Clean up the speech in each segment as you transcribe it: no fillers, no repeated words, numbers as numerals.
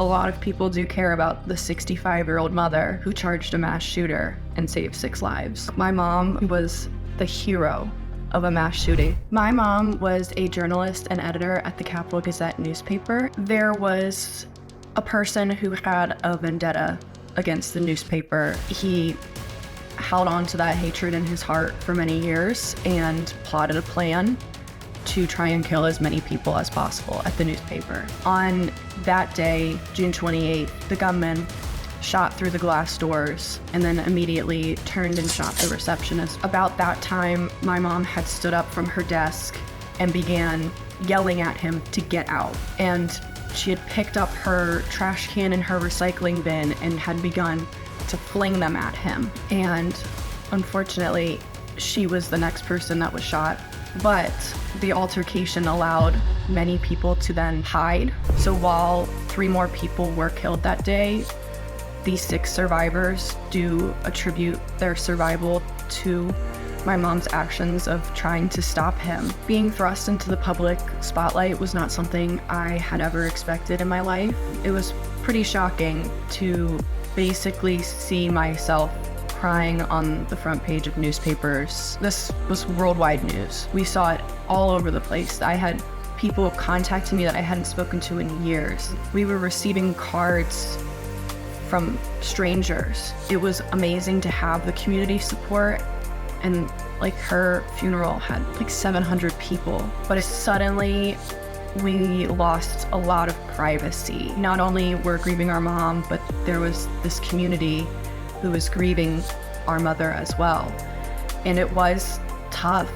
a lot of people do care about the 65-year-old mother who charged a mass shooter and saved 6 lives. My mom was the hero of a mass shooting. My mom was a journalist and editor at the Capital Gazette newspaper. There was a person who had a vendetta against the newspaper. He held on to that hatred in his heart for many years and plotted a plan to try and kill as many people as possible at the newspaper. On that day, June 28th, the gunman shot through the glass doors and then immediately turned and shot the receptionist. About that time, my mom had stood up from her desk and began yelling at him to get out. And she had picked up her trash can and her recycling bin and had begun to fling them at him. And unfortunately, she was the next person that was shot. But the altercation allowed many people to then hide. So while 3 more people were killed that day, these 6 survivors do attribute their survival to my mom's actions of trying to stop him. Being thrust into the public spotlight was not something I had ever expected in my life. It was pretty shocking to basically see myself crying on the front page of newspapers. This was worldwide news. We saw it all over the place. I had people contacting me that I hadn't spoken to in years. We were receiving cards from strangers. It was amazing to have the community support, and like her funeral had like 700 people. But suddenly we lost a lot of privacy. Not only were grieving our mom, but there was this community who was grieving our mother as well. And it was tough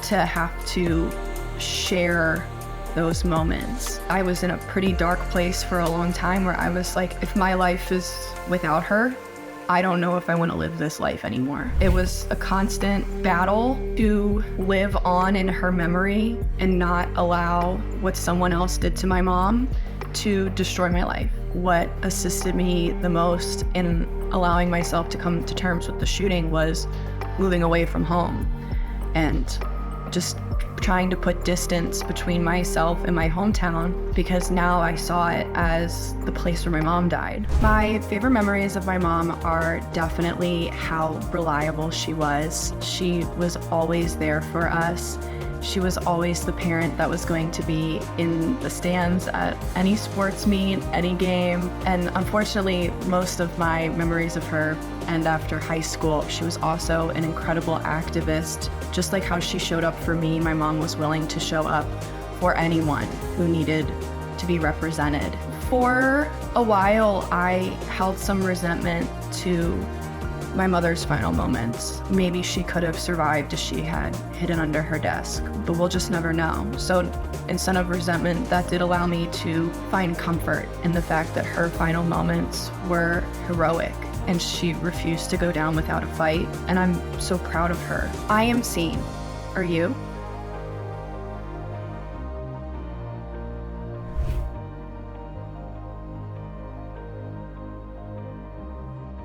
to have to share those moments. I was in a pretty dark place for a long time where I was like, if my life is without her, I don't know if I want to live this life anymore. It was a constant battle to live on in her memory and not allow what someone else did to my mom to destroy my life. What assisted me the most in allowing myself to come to terms with the shooting was moving away from home and just trying to put distance between myself and my hometown, because now I saw it as the place where my mom died. My favorite memories of my mom are definitely how reliable she was. She was always there for us. She was always the parent that was going to be in the stands at any sports meet, any game. And unfortunately, most of my memories of her end after high school. She was also an incredible activist. Just like how she showed up for me, my mom was willing to show up for anyone who needed to be represented. For a while, I held some resentment to my mother's final moments. Maybe she could have survived if she had hidden under her desk, but we'll just never know. So instead of resentment, that did allow me to find comfort in the fact that her final moments were heroic and she refused to go down without a fight, and I'm so proud of her. I am seen. Are you?